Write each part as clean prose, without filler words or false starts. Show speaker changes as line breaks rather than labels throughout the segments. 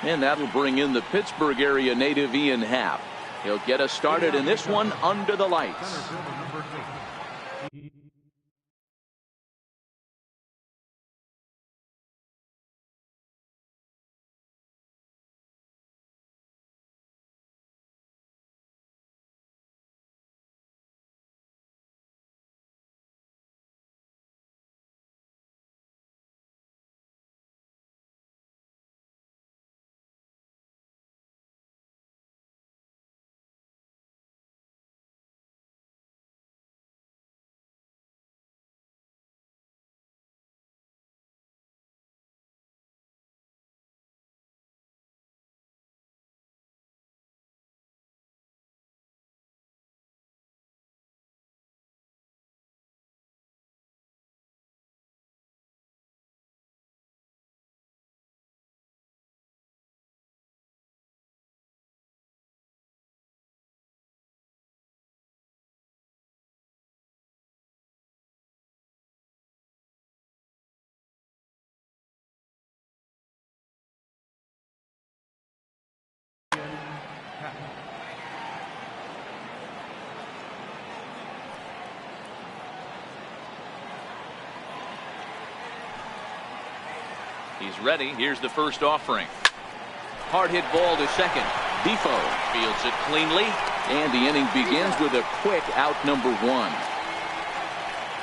And that'll bring in the Pittsburgh area native Ian Happ. He'll get us started in this one under the lights. He's ready. Here's the first offering. Hard hit ball to second. Defoe fields it cleanly, and the inning begins with a quick out number one.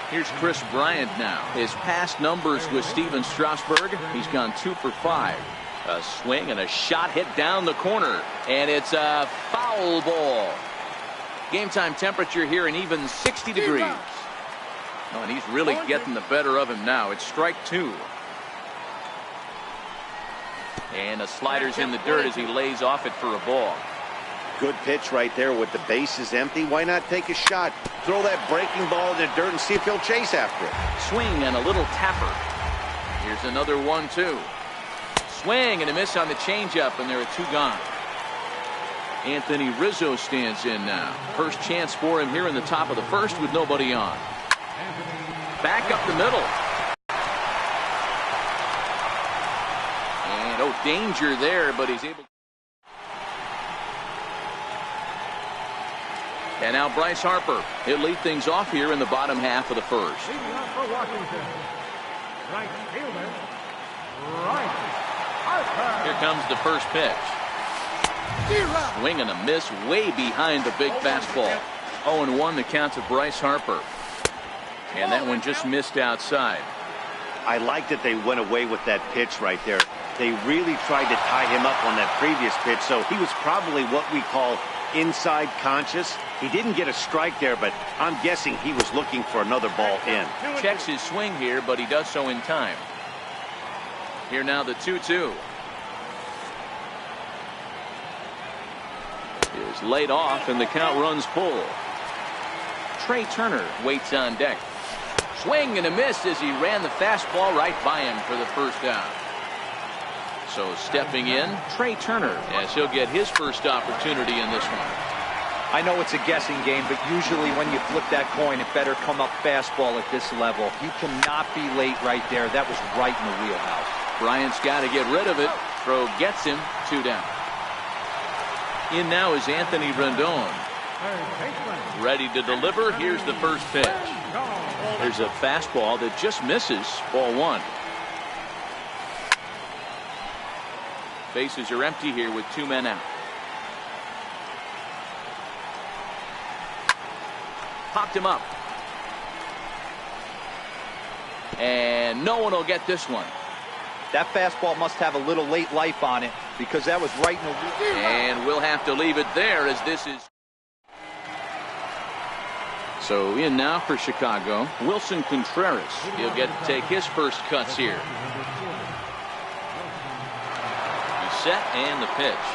Here's Chris Bryant now. His past numbers with Steven Strasburg, he's gone 2 for 5. A swing and a shot hit down the corner, and it's a foul ball. Game time temperature here an even 60 degrees. Oh, and he's really getting the better of him now. It's strike 2. And the slider's in the dirt as he lays off it for a ball.
Good pitch right there with the bases empty. Why not take a shot? Throw that breaking ball in the dirt and see if he'll chase after it.
Swing and a little tapper. Here's another 1-2. Swing and a miss on the changeup, and there are 2 gone. Anthony Rizzo stands in now. First chance for him here in the top of the first with nobody on. Back up the middle. And oh, danger there, but he's able. And now Bryce Harper. He'll lead things off here in the bottom half of the first.
Leading off for Washington, right fielder, Bryce Harper.
Here comes the first pitch. Swing and a miss way behind the big fastball. 0-1 the count to Bryce Harper. And that one just missed outside.
I like that they went away with that pitch right there. They really tried to tie him up on that previous pitch, so he was probably what we call inside conscious. He didn't get a strike there, but I'm guessing he was looking for another ball in.
Checks his swing here, but he does so in time. Here now the 2-2. Is laid off, and the count runs full. Trey Turner waits on deck. Swing and a miss as he ran the fastball right by him for the first down. So stepping in, Trey Turner, as he'll get his first opportunity in this one.
I know it's a guessing game, but usually when you flip that coin, it better come up fastball at this level. He cannot be late right there. That was right in the wheelhouse.
Bryant's got to get rid of it. Throw gets him. 2 down. In now is Anthony Rendon. Ready to deliver. Here's the first pitch. There's a fastball that just misses. Ball 1. Bases are empty here with 2 men out. Popped him up. And no one will get this one.
That fastball must have a little late life on it, because that was right in the...
And we'll have to leave it there, as this is... So in now for Chicago, Wilson Contreras. He'll get to take his first cuts here. He's set, and the pitch.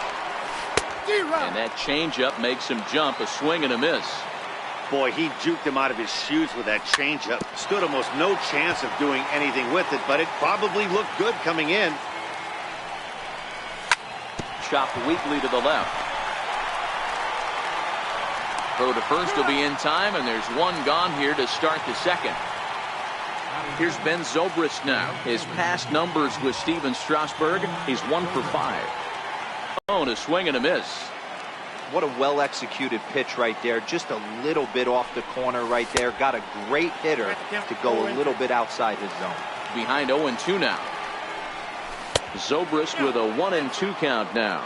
And that changeup makes him jump. A swing and a miss.
Boy, he juked him out of his shoes with that changeup. Stood almost no chance of doing anything with it, but it probably looked good coming in.
Chopped weakly to the left. Throw to first will be in time, and there's 1 gone here to start the second. Here's Ben Zobrist now. His past numbers with Steven Strasburg, he's 1 for 5. A swing and a miss.
What a well-executed pitch right there. Just a little bit off the corner right there. Got a great hitter to go a little bit outside his zone.
Behind 0-2 now. Zobrist with a 1-2 count now.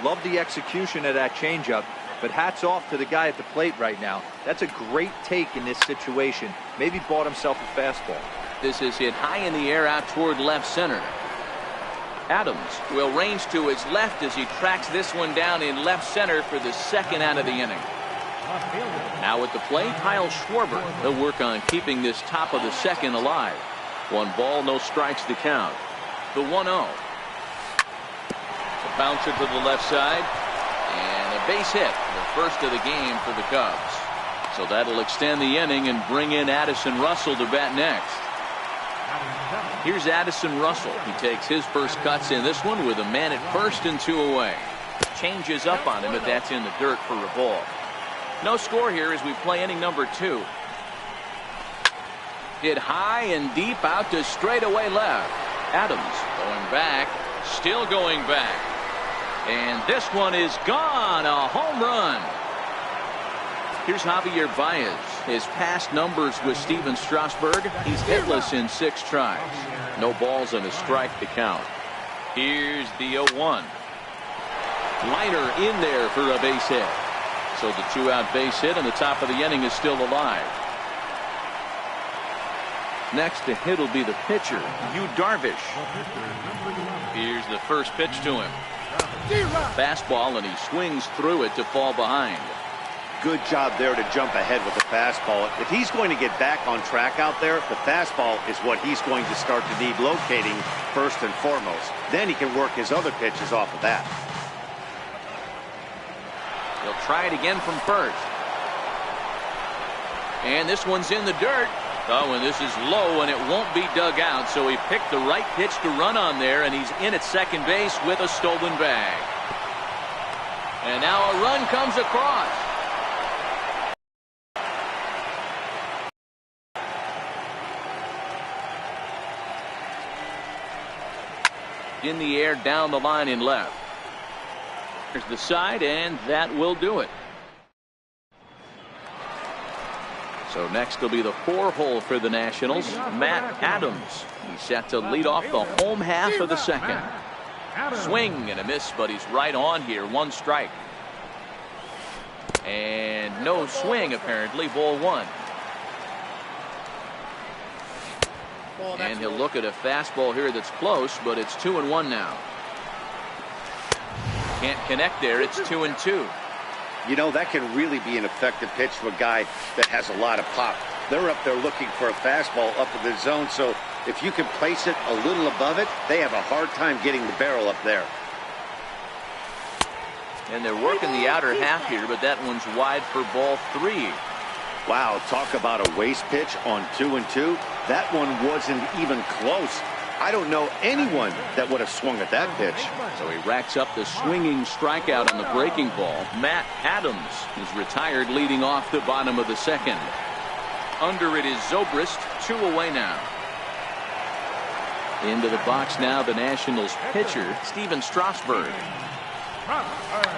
Love the execution of that changeup, but hats off to the guy at the plate right now. That's a great take in this situation. Maybe bought himself a fastball.
This is hit high in the air out toward left center. Adams will range to his left as he tracks this one down in left center for the second out of the inning. Now at the plate, Kyle Schwarber. They'll work on keeping this top of the second alive. 1 ball, no strikes to count. The 1-0. A bouncer to the left side. And a base hit. The first of the game for the Cubs. So that'll extend the inning and bring in Addison Russell to bat next. Here's Addison Russell. He takes his first cuts in this one with a man at first and 2 away. Changes up on him, but that's in the dirt for a ball. No score here as we play inning number 2. Hit high and deep out to straightaway left. Adams going back, still going back. And this one is gone. A home run. Here's Javier Baez. His past numbers with Steven Strasburg. He's hitless in 6 tries. No balls and a strike to count. Here's the 0-1. Liner in there for a base hit. So the 2-out base hit and the top of the inning is still alive. Next to hit will be the pitcher, Yu Darvish. Here's the first pitch to him. Fastball, and he swings through it to fall behind.
Good job there to jump ahead with the fastball. If he's going to get back on track out there, the fastball is what he's going to start to need locating first and foremost. Then he can work his other pitches off of that.
He'll try it again from first. And this one's in the dirt. Oh, and this is low, and it won't be dug out. So he picked the right pitch to run on there, and he's in at second base with a stolen bag. And now a run comes across. In the air, down the line in left. There's the side, and that will do it. So next will be the 4-hole for the Nationals, Matt Adams. He's set to lead off the home half of the second. Swing and a miss, but he's right on here. 1 strike. And no swing, apparently. Ball 1. And he'll look at a fastball here that's close, but it's 2-1 now. Can't connect there. It's 2-2.
You know, that can really be an effective pitch to a guy that has a lot of pop. They're up there looking for a fastball up in the zone, so if you can place it a little above it, they have a hard time getting the barrel up there.
And they're working the outer half here, but that one's wide for ball 3.
Wow, talk about a waste pitch on 2-2. That one wasn't even close. I don't know anyone that would have swung at that pitch.
So he racks up the swinging strikeout on the breaking ball. Matt Adams is retired leading off the bottom of the second. Under it is Zobrist, 2 away now. Into the box now the Nationals pitcher, Steven Strasburg.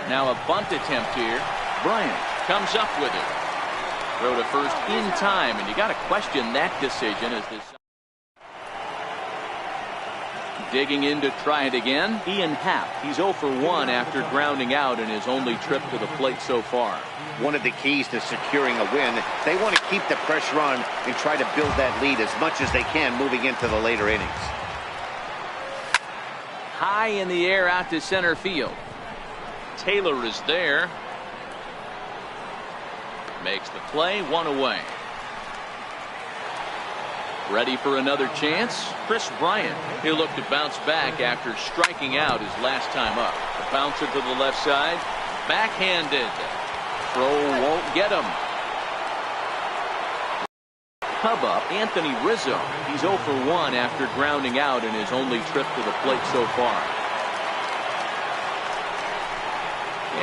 Now a bunt attempt here. Bryant comes up with it. Throw to first in time, and you got to question that decision as this. Digging in to try it again, Ian Happ. He's 0 for 1 after grounding out in his only trip to the plate so far.
One of the keys to securing a win, they want to keep the pressure on and try to build that lead as much as they can moving into the later innings.
High in the air out to center field. Taylor is there. Makes the play, 1 away. Ready for another chance? Chris Bryant. He'll look to bounce back after striking out his last time up. The bouncer to the left side. Backhanded. Throw won't get him. Hub up, Anthony Rizzo. He's 0 for 1 after grounding out in his only trip to the plate so far.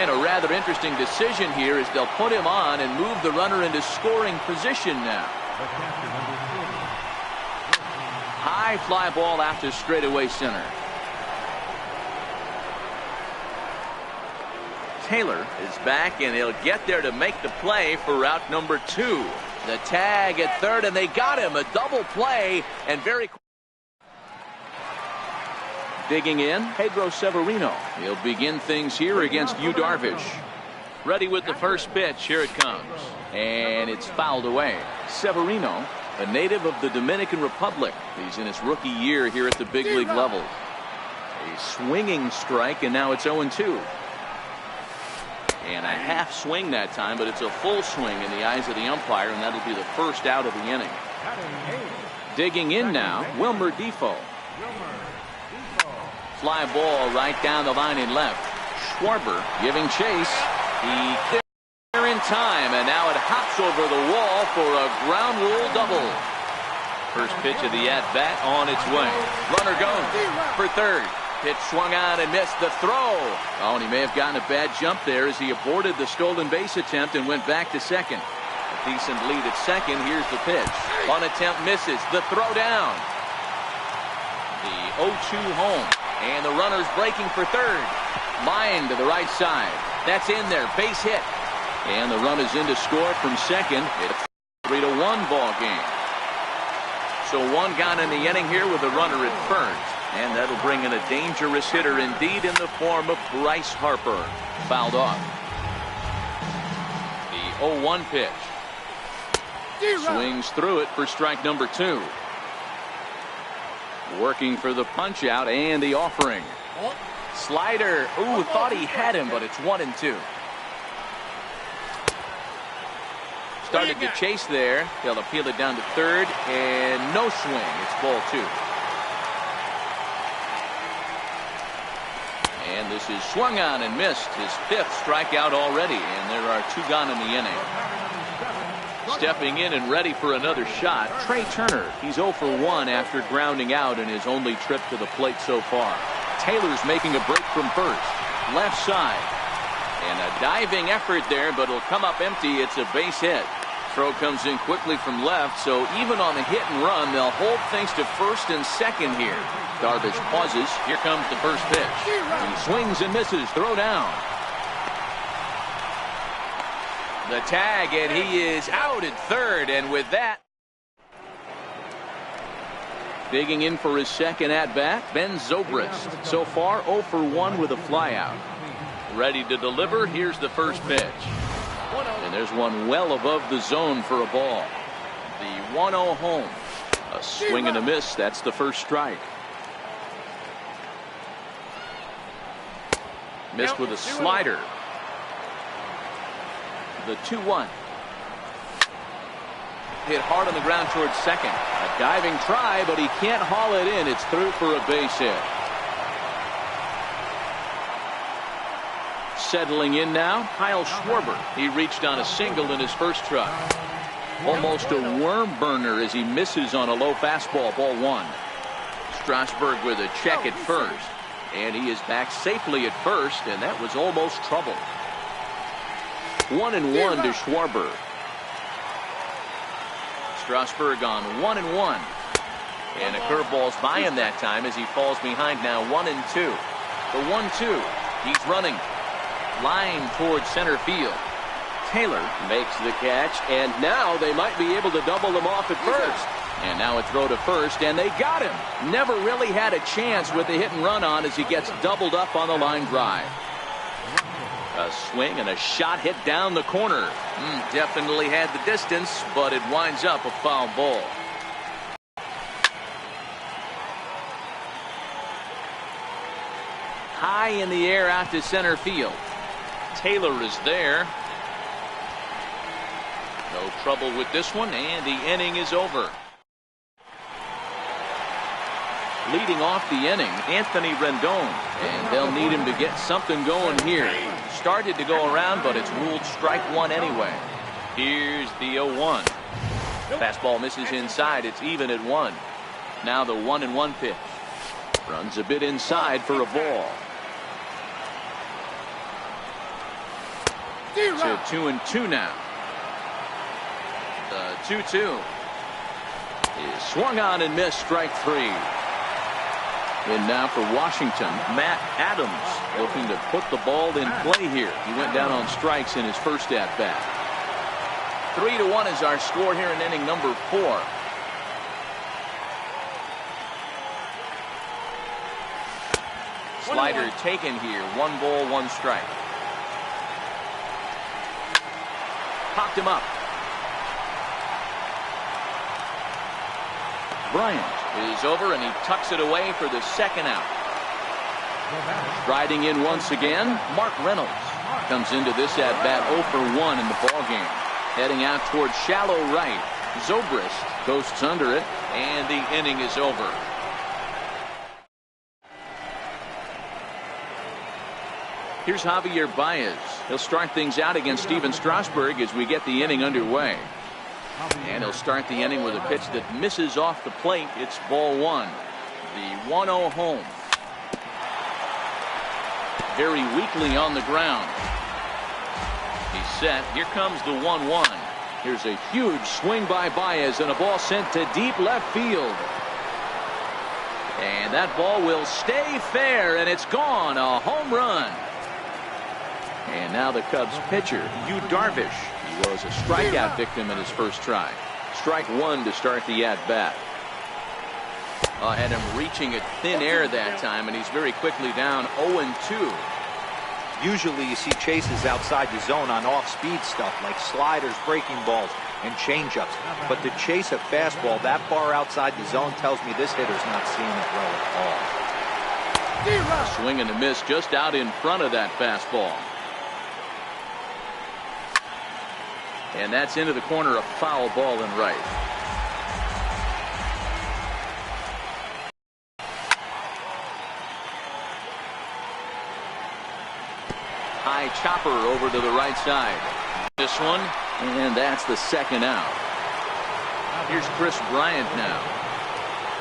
And a rather interesting decision here is they'll put him on and move the runner into scoring position now. High fly ball out to straightaway center. Taylor is back, and he'll get there to make the play for out number 2. The tag at third, and they got him. A double play, and very digging in, Pedro Severino. He'll begin things here against Yu Darvish. Ready with the first pitch. Here it comes. And it's fouled away. Severino, a native of the Dominican Republic. He's in his rookie year here at the big league level. A swinging strike, and now it's 0-2. And a half swing that time, but it's a full swing in the eyes of the umpire, and that'll be the first out of the inning. Digging in now, Wilmer Defoe. Fly ball right down the line in left. Schwarber giving chase. He there in time, and now it hops over the wall for a ground rule double. First pitch of the at-bat on its way. Runner goes for third. Pitch swung on and missed the throw. Oh, and he may have gotten a bad jump there as he aborted the stolen base attempt and went back to second. A decent lead at second. Here's the pitch. On attempt misses. The throw down. The 0-2 home. And the runner's breaking for third. Line to the right side. That's in there. Base hit. And the run is in to score from second. It's a 3-1 ball game. So one gone in the inning here with a runner at first. And that'll bring in a dangerous hitter indeed in the form of Bryce Harper. Fouled off. The 0-1 pitch. Swings through it for strike number 2. Working for the punch out and the offering. Slider. Ooh, thought he had him, but it's 1-2. Started to chase there. They'll appeal it down to third, and no swing. It's ball 2. And this is swung on and missed. His 5th strikeout already, and there are 2 gone in the inning. Stepping in and ready for another shot, Trey Turner. He's 0 for 1 after grounding out in his only trip to the plate so far. Taylor's making a break from first. Left side. And a diving effort there, but it'll come up empty. It's a base hit. Throw comes in quickly from left, so even on the hit and run, they'll hold things to first and second here. Darvish pauses. Here comes the first pitch. He swings and misses. Throw down. The tag, and he is out at third, and with that, digging in for his second at-bat, Ben Zobrist. So far, 0 for 1 with a flyout. Ready to deliver. Here's the first pitch. And there's one well above the zone for a ball. The 1-0 home. A swing and a miss. That's the first strike. Missed with a slider. The 2-1. Hit hard on the ground towards second. A diving try, but he can't haul it in. It's through for a base hit. Settling in now, Kyle Schwarber. He reached on a single in his first truck. Almost a worm burner as he misses on a low fastball, ball 1. Strasburg with a check at first. And he is back safely at first, and that was almost trouble. 1-1 to Schwarber. Strasburg on 1-1. And a curveball's by him that time as he falls behind now 1-2. The 1-2. He's running. Line towards center field. Taylor makes the catch, and now they might be able to double him off at first. And now a throw to first, and they got him. Never really had a chance with the hit and run on as he gets doubled up on the line drive. A swing and a shot hit down the corner. Definitely had the distance, but it winds up a foul ball. High in the air out to center field. Taylor is there. No trouble with this one, and the inning is over. Leading off the inning, Anthony Rendon, and they'll need him to get something going here. Started to go around, but it's ruled strike 1 anyway. Here's the 0-1. Fastball misses inside. It's even at 1. Now the 1-1 pitch. Runs a bit inside for a ball. To 2-2 now. The 2-2 is swung on and missed, strike 3. And now for Washington, Matt Adams looking to put the ball in play here. He went down on strikes in his first at-bat. 3-1 is our score here in inning number 4. Slider taken here. 1 ball, 1 strike. Popped him up. Bryant is over, and he tucks it away for the second out. Striding in once again, Mark Reynolds comes into this at-bat 0 for 1 in the ballgame. Heading out towards shallow right. Zobrist coasts under it, and the inning is over. Here's Javier Baez. He'll start things out against Steven Strasburg as we get the inning underway. And he'll start the inning with a pitch that misses off the plate. It's ball 1. The 1-0 home. Very weakly on the ground. He's set. Here comes the 1-1. Here's a huge swing by Baez and a ball sent to deep left field. And that ball will stay fair, and it's gone. A home run. And now the Cubs pitcher, Yu Darvish. He was a strikeout victim in his first try. Strike 1 to start the at-bat. Had him reaching at thin air that time, and he's very quickly down 0-2.
Usually you see chases outside the zone on off-speed stuff like sliders, breaking balls, and changeups. But to chase a fastball that far outside the zone tells me this hitter's not seeing it well at all.
Swing and a miss just out in front of that fastball. And that's into the corner, a foul ball in right. High chopper over to the right side. This one, and that's the second out. Here's Chris Bryant now.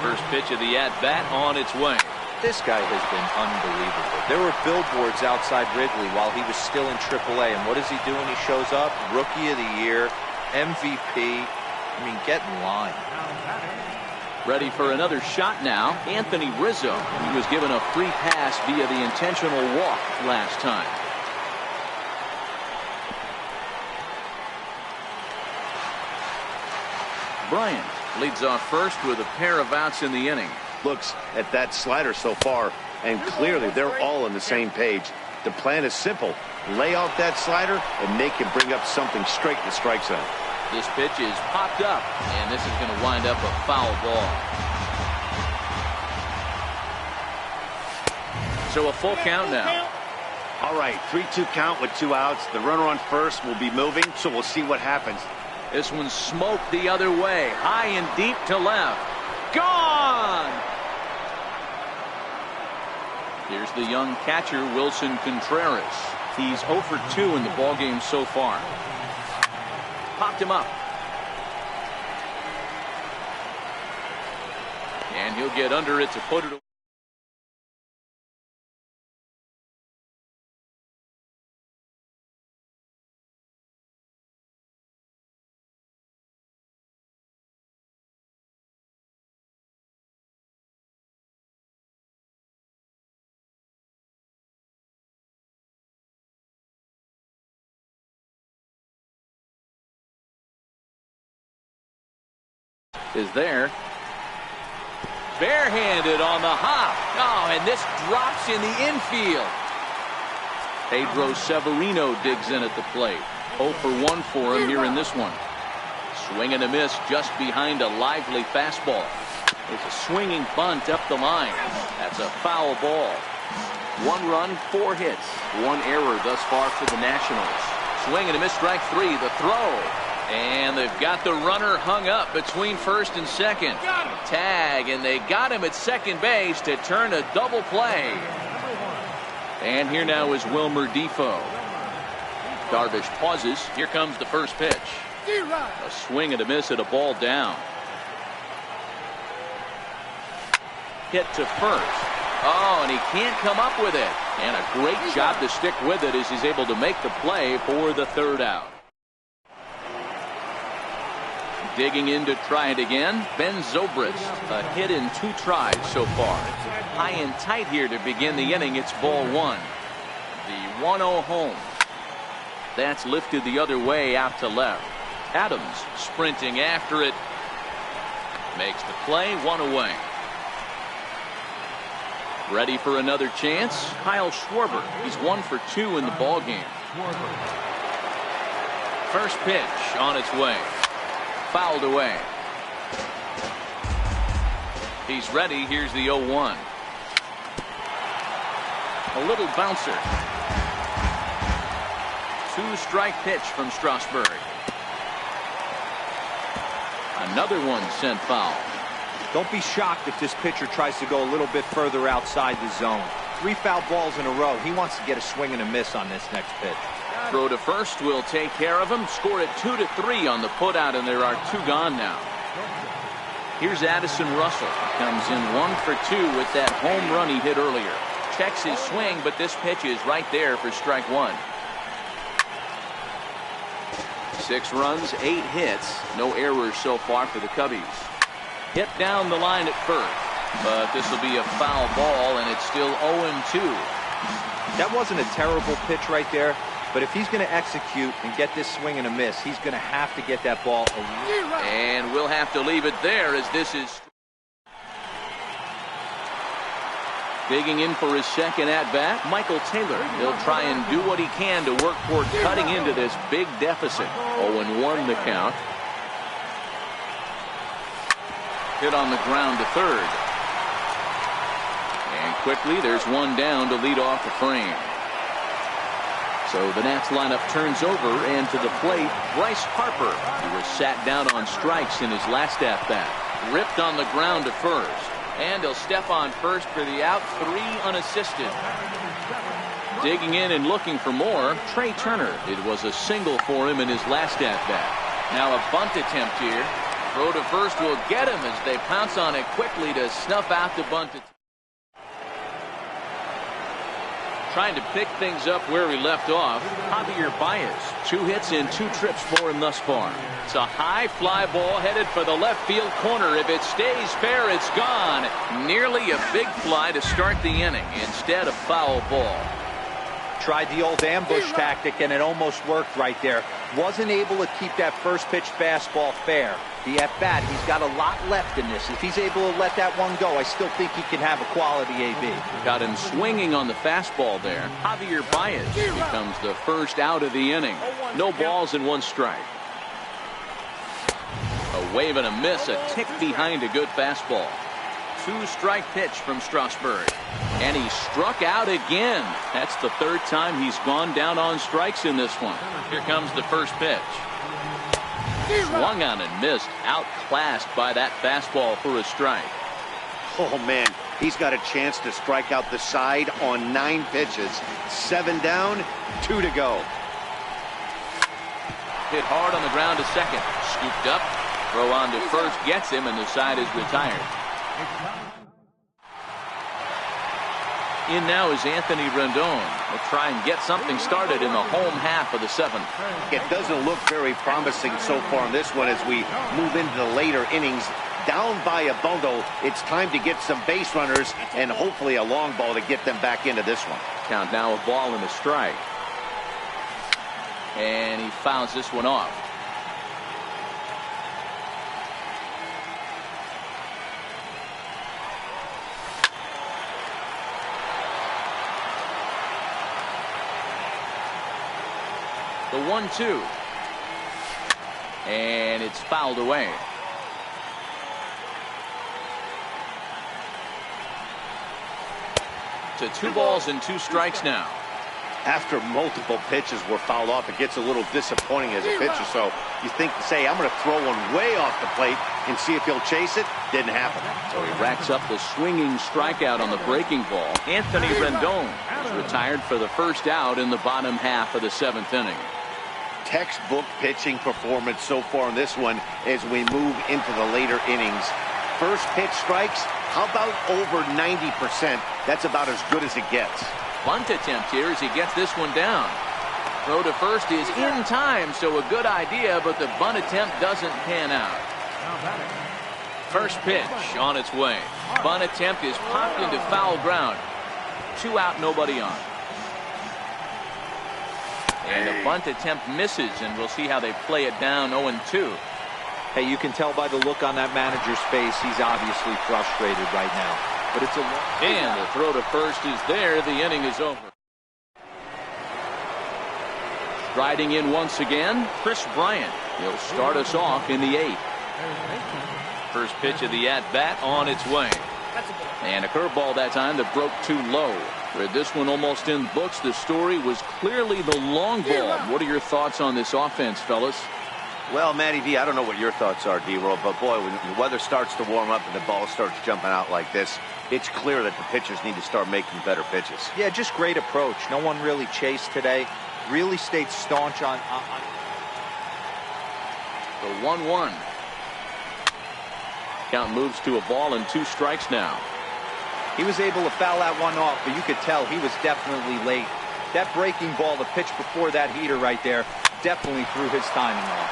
First pitch of the at-bat on its way.
This guy has been unbelievable. There were billboards outside Wrigley while he was still in AAA, and what does he do when he shows up? Rookie of the Year, MVP. I mean, get in line.
Ready for another shot now. Anthony Rizzo. He was given a free pass via the intentional walk last time. Bryant leads off first with a pair of outs in the inning.
Looks at that slider so far, and clearly they're all on the same page. The plan is simple. Lay off that slider and make him bring up something straight in the strike zone.
This pitch is popped up, and this is going to wind up a foul ball. So a full count now.
All right, 3-2 count with 2 outs. The runner on first will be moving, so we'll see what happens.
This one smoked the other way, high and deep to left. Gone! Here's the young catcher, Wilson Contreras. He's 0 for 2 in the ballgame so far. Popped him up. And he'll get under it to put it away. Is there. Barehanded on the hop. Oh, and this drops in the infield. Pedro Severino digs in at the plate. 0 for 1 for him here in this one. Swing and a miss just behind a lively fastball. It's a swinging bunt up the line. That's a foul ball. 1 run, 4 hits. 1 error thus far for the Nationals. Swing and a miss, strike 3. The throw. And they've got the runner hung up between first and second. Tag, and they got him at second base to turn a double play. And here now is Wilmer Defoe. Darvish pauses. Here comes the first pitch. A swing and a miss at a ball down. Hit to first. Oh, and he can't come up with it. And a great job to stick with it as he's able to make the play for the third out. Digging in to try it again, Ben Zobrist. A hit in 2 tries so far. High and tight here to begin the inning. It's ball 1. The 1-0 home. That's lifted the other way out to left. Adams sprinting after it. Makes the play, 1 away. Ready for another chance. Kyle Schwarber. He's 1 for 2 in the ball game. First pitch on its way. Fouled away. He's ready. Here's the 0-1. A little bouncer. 2-strike pitch from Strasburg. Another one sent foul.
Don't be shocked if this pitcher tries to go a little bit further outside the zone. 3 foul balls in a row. He wants to get a swing and a miss on this next pitch.
Throw to first will take care of him. Score it 2-3 on the putout, and there are 2 gone now. Here's Addison Russell. Comes in 1 for 2 with that home run he hit earlier. Checks his swing, but this pitch is right there for strike 1. 6 runs, 8 hits. No errors so far for the Cubbies. Hit down the line at first, but this will be a foul ball, and it's still 0-2.
That wasn't a terrible pitch right there, but if he's going to execute and get this swing and a miss, he's going to have to get that ball.
And we'll have to leave it there as this is digging in for his second at-bat, Michael Taylor. He'll try and do what he can to work toward cutting into this big deficit. 0-1 the count. Hit on the ground to third. And quickly there's one down to lead off the frame. So the Nats lineup turns over, and to the plate, Bryce Harper, who was sat down on strikes in his last at-bat. Ripped on the ground to first. And he'll step on first for the out, 3 unassisted. Digging in and looking for more, Trey Turner. It was a single for him in his last at-bat. Now a bunt attempt here. Throw to first will get him as they pounce on it quickly to snuff out the bunt. Trying to pick things up where he left off, Javier Baez. 2 hits and 2 trips for him thus far. It's a high fly ball headed for the left field corner. If it stays fair, it's gone. Nearly a big fly to start the inning. Instead, a foul ball.
Tried the old ambush tactic, and it almost worked right there. Wasn't able to keep that first pitch fastball fair. The at-bat, he's got a lot left in this. If he's able to let that one go, I still think he can have a quality AB.
Got him swinging on the fastball there. Javier Baez becomes the first out of the inning. No balls and 1 strike. A wave and a miss, a tick behind a good fastball. 2-strike pitch from Strasburg. And he struck out again. That's the 3rd time he's gone down on strikes in this one. Here comes the first pitch. Swung on and missed. Outclassed by that fastball for a strike.
Oh, man. He's got a chance to strike out the side on 9 pitches. 7 down, 2 to go.
Hit hard on the ground to second. Scooped up. Throw on to first. Gets him, and the side is retired. In now is Anthony Rendon. Will try and get something started in the home half of the 7th.
It doesn't look very promising so far in this one as we move into the later innings. Down by a bundle, it's time to get some base runners and hopefully a long ball to get them back into this one.
Count now a ball and a strike. And he fouls this one off. The 1-2. And it's fouled away. To 2 balls and 2 strikes now.
After multiple pitches were fouled off, it gets a little disappointing as a pitcher. So you think, say, I'm going to throw one way off the plate and see if he'll chase it. Didn't happen.
So he racks up the swinging strikeout on the breaking ball. Anthony Rendon is retired for the first out in the bottom half of the 7th inning.
Textbook pitching performance so far in this one as we move into the later innings. First pitch strikes, how about over 90%? That's about as good as it gets.
Bunt attempt here as he gets this one down. Throw to first is in time, so a good idea, but the bunt attempt doesn't pan out. First pitch on its way. Bunt attempt is popped into foul ground. 2 out, nobody on. And the bunt attempt misses, and we'll see how they play it down 0-2.
Hey, you can tell by the look on that manager's face, he's obviously frustrated right now. But it's a
and the throw to first is there. The inning is over. Striding in once again, Chris Bryant. He'll start us off in the 8th. First pitch of the at-bat on its way. And a curveball that time that broke too low. With this one almost in books, the story was clearly the long ball. What are your thoughts on this offense, fellas?
Well, Matty V, I don't know what your thoughts are, D-Roll, but boy, when the weather starts to warm up and the ball starts jumping out like this, it's clear that the pitchers need to start making better pitches.
Yeah, just great approach. No one really chased today. Really stayed staunch on
the 1-1. Count moves to a ball and 2 strikes now.
He was able to foul that one off, but you could tell he was definitely late. That breaking ball, the pitch before that heater right there, definitely threw his timing off.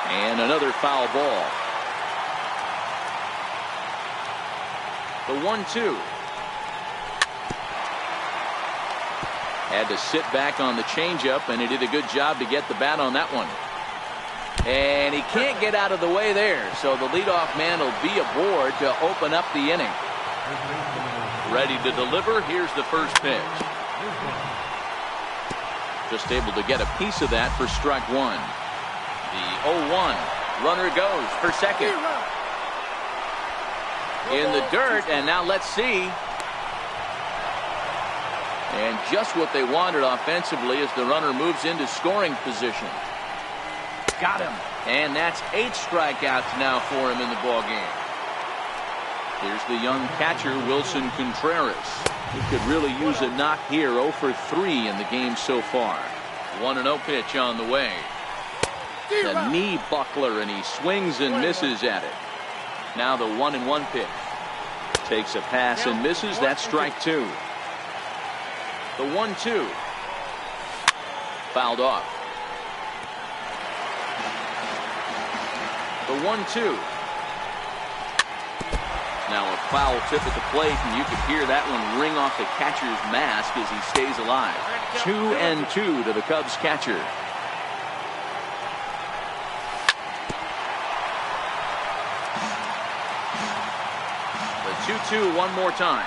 And another foul ball. The 1-2. Had to sit back on the changeup, and he did a good job to get the bat on that one. And he can't get out of the way there, so the leadoff man will be aboard to open up the inning. Ready to deliver. Here's the first pitch. Just able to get a piece of that for strike 1. The 0-1. Runner goes for second. In the dirt, and now let's see. And just what they wanted offensively as the runner moves into scoring position. Got him. And that's 8 strikeouts now for him in the ballgame. Here's the young catcher, Wilson Contreras. He could really use a knock here. 0 for 3 in the game so far. 1-0 pitch on the way. The knee buckler, and he swings and misses at it. Now the 1-1 pitch. Takes a pass and misses. That's strike 2. The 1-2. Fouled off. The 1-2. Now a foul tip at the plate, and you could hear that one ring off the catcher's mask as he stays alive. 2-2 to the Cubs catcher. The 2-2 one more time.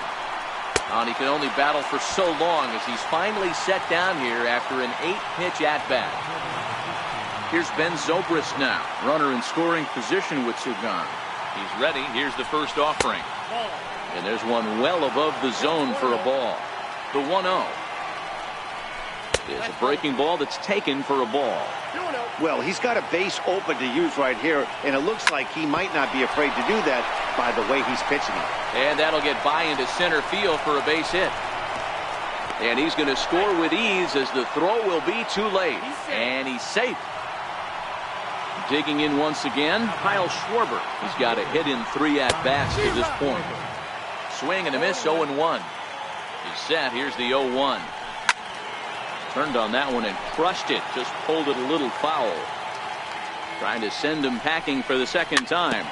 And he can only battle for so long as he's finally set down here after an 8-pitch at-bat. Here's Ben Zobrist now. Runner in scoring position with Sugan. He's ready. Here's the first offering. And there's one well above the zone for a ball. The 1-0. There's a breaking ball that's taken for a ball.
Well, he's got a base open to use right here, and it looks like he might not be afraid to do that by the way he's pitching it.
And that'll get by into center field for a base hit. And he's going to score with ease as the throw will be too late. And he's safe. Digging in once again, Kyle Schwarber. He's got a hit in 3 at-bats to this point. Swing and a miss, 0-1. He's set. Here's the 0-1. Turned on that one and crushed it. Just pulled it a little foul. Trying to send him packing for the second time.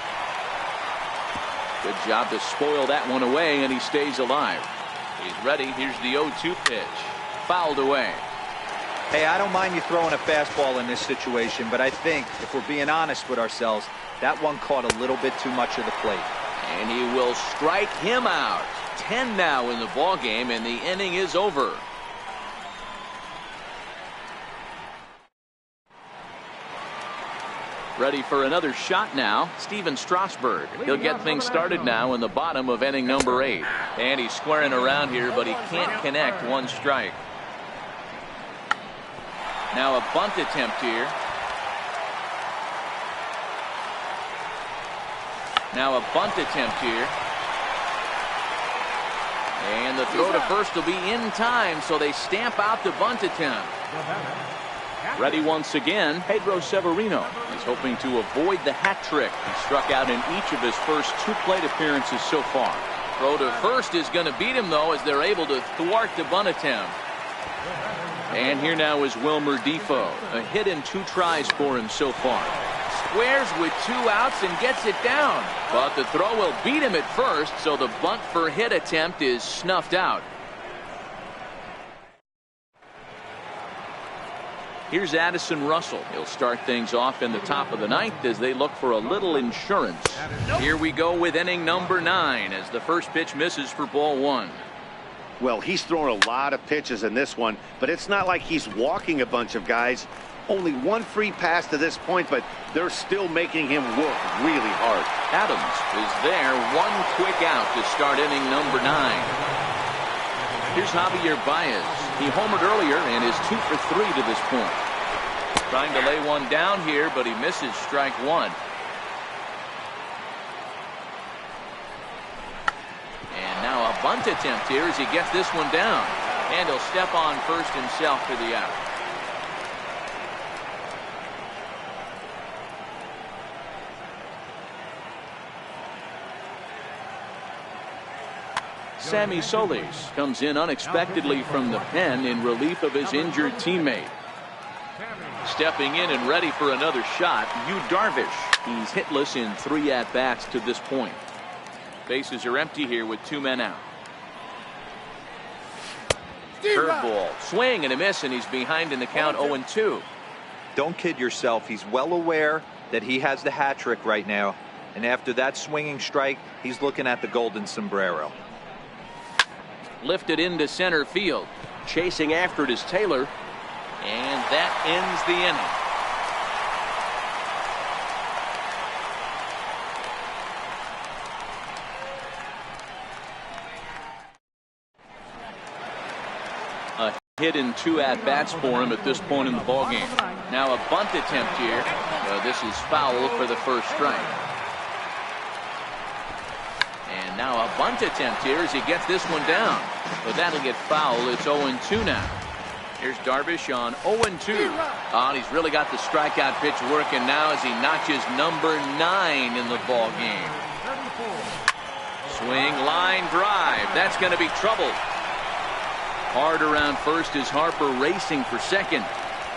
Good job to spoil that one away, and he stays alive. He's ready. Here's the 0-2 pitch. Fouled away.
Hey, I don't mind you throwing a fastball in this situation, but I think, if we're being honest with ourselves, that one caught a little bit too much of the plate.
And he will strike him out. 10 now in the ballgame, and the inning is over. Ready for another shot now, Steven Strasburg. He'll get things started now in the bottom of inning number 8. And he's squaring around here, but he can't connect. 1 strike. Now a bunt attempt here. Now a bunt attempt here. And the throw to first will be in time, so they stamp out the bunt attempt. Ready once again, Pedro Severino is hoping to avoid the hat trick. He struck out in each of his first 2 plate appearances so far. Throw to first is going to beat him, though, as they're able to thwart the bunt attempt. And here now is Wilmer Defoe. A hit and 2 tries for him so far. Squares with 2 outs and gets it down. But the throw will beat him at first, so the bunt for hit attempt is snuffed out. Here's Addison Russell. He'll start things off in the top of the 9th as they look for a little insurance. Here we go with inning number 9 as the first pitch misses for ball 1.
Well, he's thrown a lot of pitches in this one, but it's not like he's walking a bunch of guys. Only 1 free pass to this point, but they're still making him work really hard.
Adams is there. 1 quick out to start inning number 9. Here's Javier Baez. He homered earlier and is 2 for 3 to this point. Trying to lay one down here, but he misses strike 1. And now a bunt attempt here as he gets this one down. And he'll step on first himself for the out. Sammy Solis comes in unexpectedly from the pen in relief of his injured teammate. Stepping in and ready for another shot, Yu Darvish. He's hitless in 3 at-bats to this point. Bases are empty here with 2 men out. Curveball, swing and a miss, and he's behind in the count 0-2.
Don't kid yourself. He's well aware that he has the hat trick right now. And after that swinging strike, he's looking at the golden sombrero.
Lifted into center field. Chasing after it is Taylor. And that ends the inning. A hit in 2 at-bats for him at this point in the ballgame. Now a bunt attempt here. This is foul for the first strike. And now a bunt attempt here as he gets this one down. But that'll get foul. It's 0-2 now. Here's Darvish on 0-2. Oh, and he's really got the strikeout pitch working now as he notches number 9 in the ball game. Swing, line drive. That's going to be trouble. Hard around first is Harper racing for second.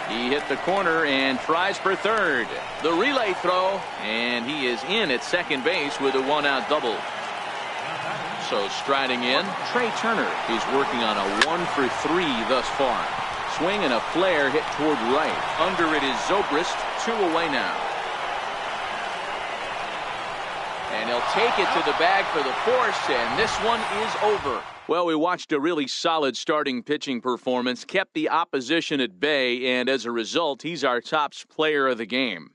He hit the corner and tries for third. The relay throw, and he is in at second base with a 1-out double. So striding in, Trey Turner is working on a 1 for 3 thus far. Swing and a flare hit toward right. Under it is Zobrist, 2 away now. And he'll take it to the bag for the force, and this one is over. Well, we watched a really solid starting pitching performance, kept the opposition at bay, and as a result, he's our top player of the game.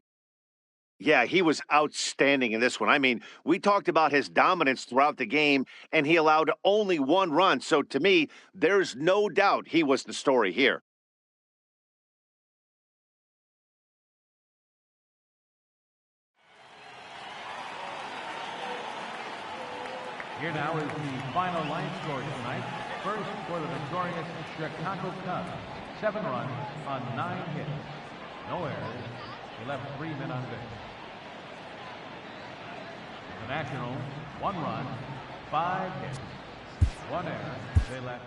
Yeah, he was outstanding in this one. I mean, we talked about his dominance throughout the game, and he allowed only 1 run. So to me, there's no doubt he was the story here.
Here now is the final line score tonight. First for the victorious Chicago Cubs. 7 runs on 9 hits. No errors. He left 3 men on base. The Nationals, 1 run, 5 hits, 1 error. They left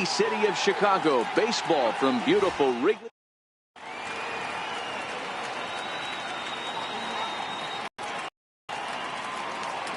windy city of Chicago. Baseball from beautiful Wrigley.